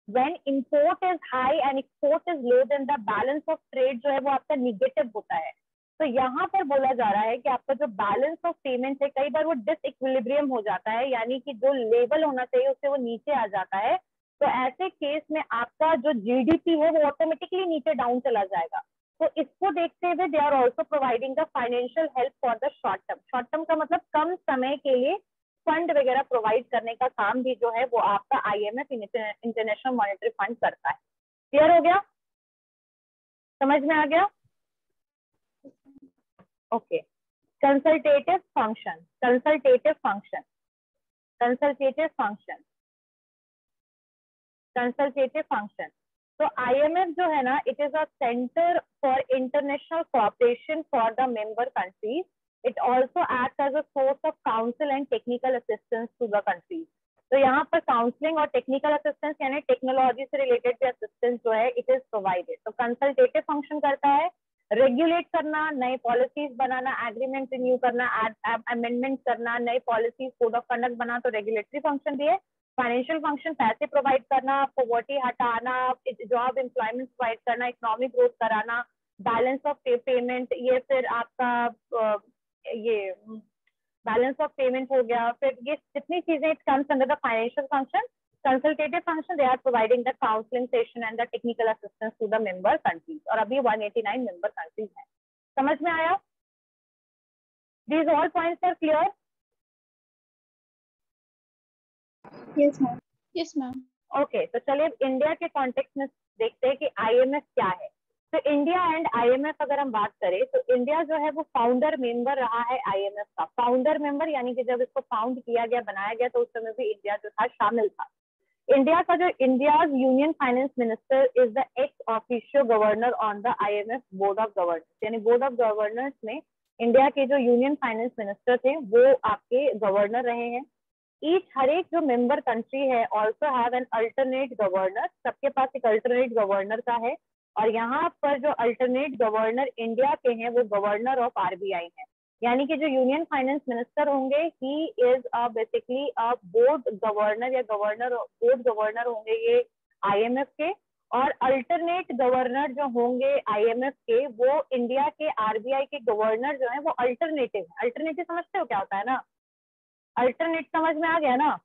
When import is high and export is low then the balance of trade जो है वो आपका निगेटिव होता है। तो यहाँ पर बोला जा रहा है कि आपका जो बैलेंस ऑफ पेमेंट है कई बार वो डिसइक्विलिब्रियम हो जाता है, यानी कि जो लेवल होना चाहिए उससे वो नीचे आ जाता है। तो ऐसे केस में आपका जो जीडीपी है वो ऑटोमेटिकली नीचे डाउन चला जाएगा। तो इसको देखते हुए they are also providing the financial help for the short term. Short term का मतलब कम समय के लिए फंड वगैरह प्रोवाइड करने का काम भी जो है वो आपका आईएमएफ इंटरनेशनल मॉनेटरी फंड करता है। क्लियर हो गया, समझ में आ गया, okay. Consultative function, consultative function, consultative function, consultative function. तो आईएमएफ जो है ना it is a centre for international cooperation for the member countries. It also act as a source of counsel and technical assistance to the countries. तो यहाँ पर काउंसलिंग और टेक्निकल असिस्टेंस यानी टेक्नोलॉजी से रिलेटेड भी असिस्टेंस जो है इट इज प्रोवाइडेड। तो कंसल्टेटिव फंक्शन करता है रेगुलेट करना, नए पॉलिसीज बनाना, एग्रीमेंट रिन्यू करना, अमेंडमेंट करना, नई पॉलिसीज कोड ऑफ कंडक्ट बना, तो रेगुलेटरी फंक्शन भी है। फाइनेंशियल फंक्शन पैसे प्रोवाइड करना, पॉवर्टी हटाना, जॉब एम्प्लॉयमेंट प्रोवाइड करना, इकोनॉमिक ग्रोथ कराना, बैलेंस ऑफ पेमेंट, ये फिर आपका ये बैलेंस ऑफ पेमेंट हो गया, फिर ये जितनी चीजें it comes under the financial function. Consultative function they are providing the counselling session and the technical assistance to the member countries. और अभी 189 मेंबर कंट्रीज हैं। समझ में आया? These all points are clear? Yes ma'am, yes ma'am. Okay, तो चलिए इंडिया के कॉन्टेक्स्ट में देखते हैं कि आईएमएफ क्या है। तो इंडिया एंड आईएमएफ अगर हम बात करें तो इंडिया जो है वो फाउंडर मेंबर रहा है आईएमएफ का। फाउंडर मेंबर यानी कि जब इसको फाउंड किया गया, बनाया गया, तो उस समय भी इंडिया जो था शामिल था। इंडिया का जो India's union finance minister is the ex officio governor on the IMF board of governors. यानी बोर्ड ऑफ गवर्नर्स में इंडिया के जो यूनियन फाइनेंस मिनिस्टर थे वो आपके गवर्नर रहे हैं। ईच हर एक जो मेंबर कंट्री है also have an alternate governor. सबके पास एक अल्टरनेट गवर्नर का है। और यहाँ पर जो अल्टरनेट गवर्नर इंडिया के हैं वो गवर्नर ऑफ आरबीआई है। यानी कि जो यूनियन फाइनेंस मिनिस्टर होंगे he is basically a board governor या बोर्ड गवर्नर होंगे ये आईएमएफ के। और अल्टरनेट गवर्नर जो होंगे आईएमएफ के वो इंडिया के आरबीआई के गवर्नर जो है वो अल्टरनेटिव है। अल्टरनेटिव समझते हो क्या होता है ना? अल्टरनेट समझ में आ गया ना?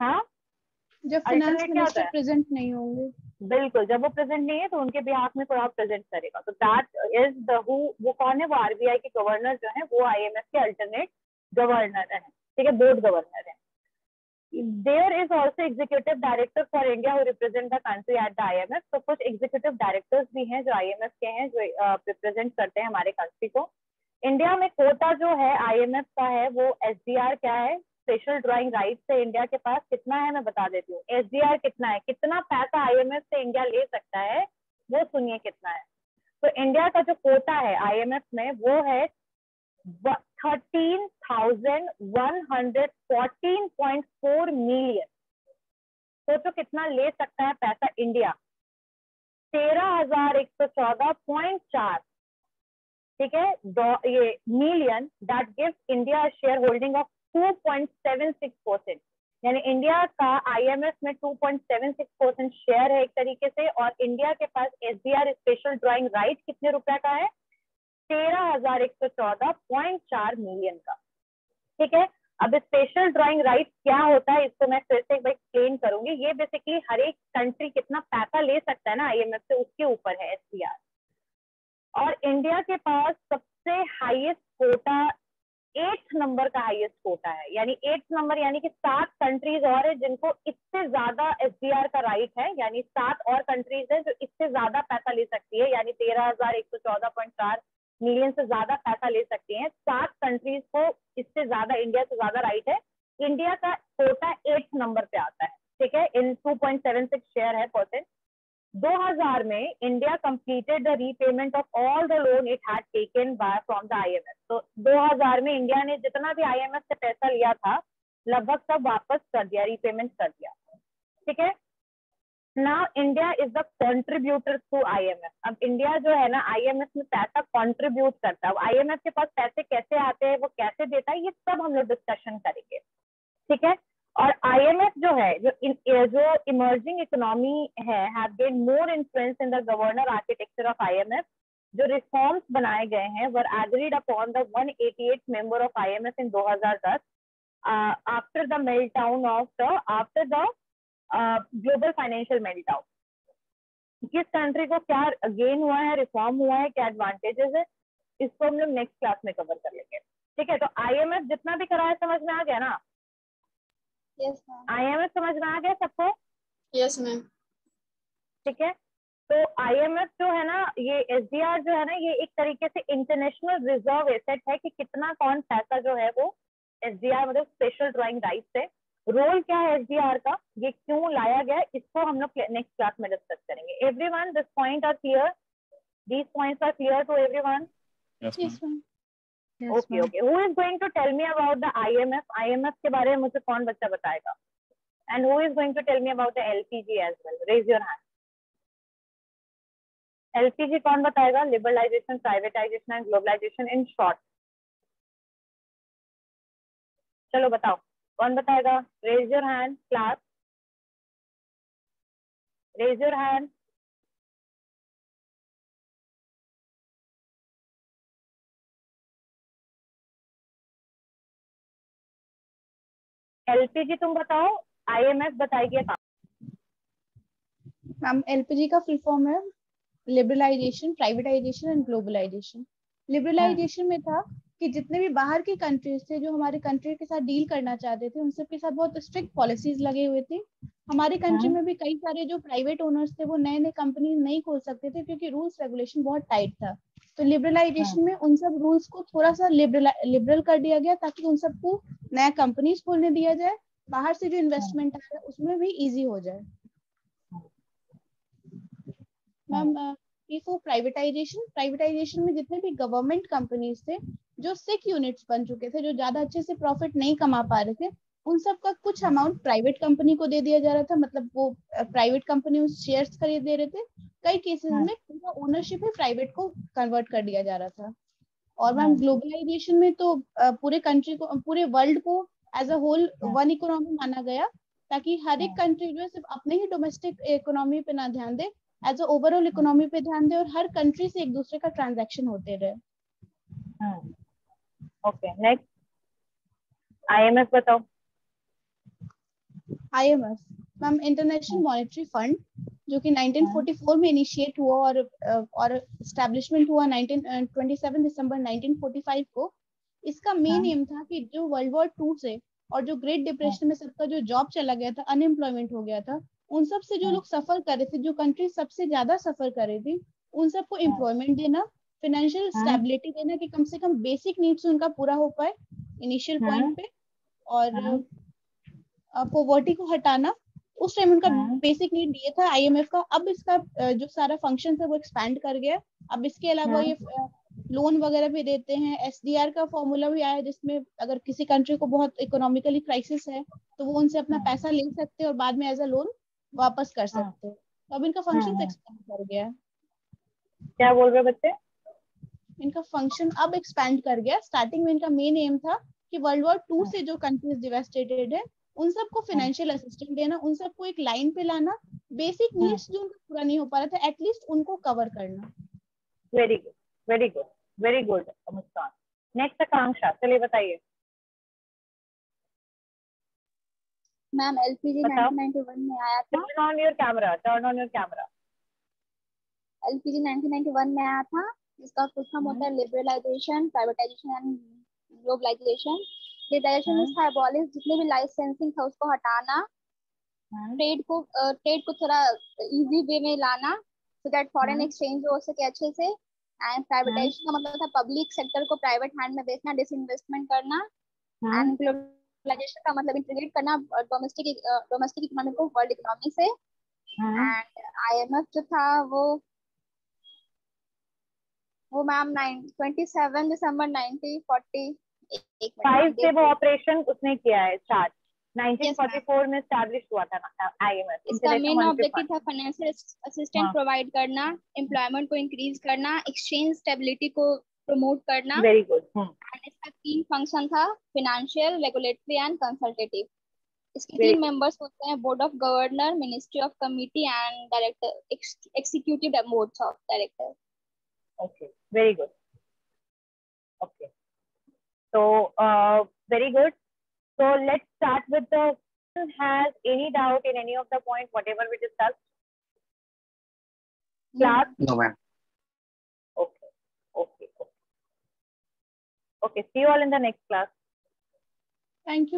हाँ, जब फाइनेंस अल्टरनेट क्या होता मिनिस्टर है? प्रेजेंट नहीं होंगे। बिल्कुल, जब वो प्रेजेंट नहीं है तो उनके बिहाफ में कोई और प्रेजेंट करेगा। तो दैट इज द हु, वो कौन है? वो आरबीआई के गवर्नर जो है, वो आईएमएफ के अल्टरनेट गवर्नर है, ठीक है, बोर्ड गवर्नर है। There is also executive director for India who represent the country at the IMF. तो कुछ executive directors भी हैं जो IMF के हैं, जो represent करते हैं हमारे कंट्री को। इंडिया में कोटा जो है IMF का है, वो SDR क्या है? स्पेशल ड्राइंग राइट्स है इंडिया के पास। कितना है मैं बता देती हूँ। SDR कितना है, कितना पैसा IMF से इंडिया ले सकता है, वो सुनिए कितना है। तो इंडिया का जो कोटा है IMF में, वो है 13,114.4 मिलियन। सोचो कितना ले सकता है पैसा इंडिया, 13,114.4, ठीक है, ये million. That gives India share holding of 2.76%। यानी इंडिया का IMF में 2.76% शेयर है एक तरीके से। और इंडिया के पास SDR स्पेशल ड्राइंग राइट कितने रुपए का है? 13,114.4 मिलियन का, ठीक है। अब स्पेशल ड्राइंग राइट क्या होता है, इसको मैं फिर से एक बार एक्सप्लेन करूंगी। ये बेसिकली हर एक कंट्री कितना पैसा ले सकता है ना IMF से, उसके ऊपर है SDR। और इंडिया के पास सबसे हाईएस्ट कोटा, 8th नंबर का हाईएस्ट कोटा है। यानी 8th नंबर, यानी कि 7 कंट्रीज और है जिनको इससे ज्यादा SDR का राइट है। यानी 7 और कंट्रीज है जो इससे ज्यादा पैसा ले सकती है, यानी 13,114.4 मिलियन से ज्यादा पैसा ले सकती हैं। 7 कंट्रीज को इससे ज्यादा, इंडिया से ज्यादा राइट है। इंडिया का कोटा 8th नंबर पे आता है, ठीक है, इन 2.76 शेयर है परसेंट। 2000 में India completed the repayment of all the loan it had taken by from the IMF। तो 2000 में इंडिया ने जितना भी IMF से पैसा लिया था, लगभग सब वापस कर दिया, रीपेमेंट कर दिया, ठीक है। Now India is the contributor to IMF। अब इंडिया जो है ना IMF में पैसा कॉन्ट्रीब्यूट करता है। अब IMF के पास पैसे कैसे आते हैं, वो कैसे देता है, ये सब हम लोग डिस्कशन करेंगे, ठीक है। और IMF जो है, जो इमर्जिंग इकोनॉमी है, have gain more influence in the governor architecture of IMF। जो रिफॉर्म्स बनाए गए हैं were agreed upon the 188 member of IMF in 2010 after the meltdown of the global financial meltdown. किस कंट्री को क्या गेन हुआ है, रिफॉर्म हुआ है, क्या एडवांटेजेस है, इसको हम लोग नेक्स्ट क्लास में कवर कर लेंगे, ठीक है। तो IMF जितना भी करा है समझ में आ गया ना? Yes ma'am. IMF समझ में आ गया सबको? Yes ma'am. ठीक है। तो IMF जो है ना, ये SDR जो है ना, ये एक तरीके से इंटरनेशनल रिजर्व एसेट है कि कितना कौन पैसा जो है वो SDR, मतलब स्पेशल ड्राइंग राइट से। रोल क्या है SDR का, ये क्यों लाया गया, इसको हम लोग नेक्स्ट क्लास में डिस्कस करेंगे। Everyone, this point are clear? These points are clear to everyone? Yes, yes ma'am. Ma'am. Okay okay. Who is going to tell me about the IMF के बारे में मुझे कौन बच्चा बताएगा? And who is going to tell me about the LPG as well? Raise your hand. LPG कौन बताएगा? Liberalization, privatization and globalization in short. चलो बताओ, कौन बताएगा? Raise your hand, class. Raise your hand. LPG तुम बताओ, IMF बताएगी। मैम LPG का फुल फॉर्म है liberalisation, privatisation and globalisation. Liberalisation में था कि जितने भी बाहर की कंट्रीज थे जो हमारे कंट्री के साथ डील करना चाहते थे, उन सब के साथ बहुत स्ट्रिक्ट पॉलिसीज लगे हुए थे। हमारी कंट्री में भी कई सारे जो प्राइवेट ओनर्स थे वो नए नए कंपनी नहीं खोल सकते थे क्योंकि रूल्स रेगुलेशन बहुत टाइट था। तो लिबरलाइजेशन में उन सब रूल्स को थोड़ा सा लिबरल कर दिया गया ताकि उन सबको नया कंपनीज खोलने दिया जाए, बाहर से जो इन्वेस्टमेंट आ रहा है उसमें भी इजी हो जाए। मैम प्राइवेटाइजेशन में जितने भी गवर्नमेंट कंपनीज थे जो सिक यूनिट्स बन चुके थे, जो ज्यादा अच्छे से प्रॉफिट नहीं कमा पा रहे थे, उन सब का कुछ अमाउंट प्राइवेट कंपनी को दे दिया जा रहा था। मतलब वो प्राइवेट कंपनी उस शेयर्स खरीद दे रहे थे। कई केसेस में पूरा ओनरशिप ही प्राइवेट को कन्वर्ट कर दिया जा रहा था। और मैम ग्लोबलाइजेशन में तो पूरे कंट्री को, पूरे वर्ल्ड को as a whole one economy माना गया ताकि हर एक कंट्री जो है सिर्फ अपने ही डोमेस्टिक इकोनॉमी पे ना ध्यान दे, एज अ ओवरऑल इकोनॉमी पे ध्यान दे और हर कंट्री से एक दूसरे का ट्रांजैक्शन होते रहे। ओके, नेक्स्ट IMF बताओ। IMF ma'am international monetary fund जो कि 1944 में इनिशिएट हुआ और एस्टैब्लिशमेंट हुआ 27 दिसंबर 1945 को। इसका मेन एम था कि जो वर्ल्ड वॉर 2 से और जो ग्रेट डिप्रेशन में सबका जो जॉब चला गया था, अनएम्प्लॉयमेंट हो गया था, उन सब से जो लोग सफर कर रहे थे, जो कंट्री सबसे ज्यादा सफर कर रही थी, उन सबको एम्प्लॉयमेंट देना, फाइनेंशियल स्टेबिलिटी देना कि कम से कम बेसिक नीड्स उनका पूरा हो पाए इनिशियल पॉइंट पे, और पॉवर्टी को हटाना। उस टाइम उनका बेसिक नीड ये था आईएमएफ का। अब इसका जो सारा फंक्शन है वो एक्सपैंड कर गया। अब इसके अलावा ये लोन वगैरह भी देते हैं। एसडीआर का फॉर्मूला भी आया जिसमें अगर किसी कंट्री को बहुत इकोनॉमिकली क्राइसिस है तो वो उनसे अपना पैसा ले सकते हैं और बाद में एज अ लोन वापस कर सकते हैं। तो अब इनका फंक्शन एक्सपैंड कर गया है। क्या बोल रहे बच्चे? इनका फंक्शन अब एक्सपैंड कर गया। स्टार्टिंग में इनका मेन एम था कि वर्ल्ड वॉर 2 से जो कंट्रीज डिवास्टेटेड है उन सबको फाइनेंशियल असिस्टेंस देना, उन सबको एक लाइन पे लाना, बेसिक नीड्स जो उनका पूरा नहीं हो पा रहा था एटलीस्ट उनको कवर करना। Very good, very good, very good Muskan. Next Akanksha, चलिए बताइए। मैम एलपीजी 1991 में आया था। Turn on your camera, turn on your camera. LPG 1991 में आया था, जिसका फुल फॉर्म होता है liberalisation, privatisation and globalisation. Liberalization means था अबॉलिश, जितने भी लाइसेंसिंग था उसको हटाना, ट्रेड को थोड़ा इजी वे में लाना सो दैट फॉरेन एक्सचेंज हो सके अच्छे से। एंड प्राइवेटाइजेशन का मतलब था पब्लिक सेक्टर को प्राइवेट हैंड में बेचना, डिसइन्वेस्टमेंट करना। एंड ग्लोबलाइजेशन का मतलब इंटीग्रेट करना डोमेस्टिक इकोनॉमी को वर्ल्ड इकोनॉमी से। एंड आईएमएफ जो था वो मैम 27 दिसंबर 1940 से वो ऑपरेशन उसने किया है स्टार्ट। 1944 में एस्टैब्लिश हुआ था आईएमएफ। इसका मेन ऑब्जेक्टिव था फाइनेंशियल असिस्टेंस प्रोवाइड करना, एम्प्लॉयमेंट को इंक्रीज करना, एक्सचेंज स्टेबिलिटी को प्रमोट करना। Very good. एंड इसका तीन फंक्शन था, फाइनेंशियल, रेगुलेटरी एंड कंसल्टेटिव। इसके तीन मेंबर्स होते हैं, board of governor, ministry of committee and director, executive boards of director. Okay, very good. Okay, so very good. So let's start with the. Has any doubt in any of the point whatever we discussed? Class? No, ma'am. Okay, okay, okay. Okay, see you all in the next class. Thank you.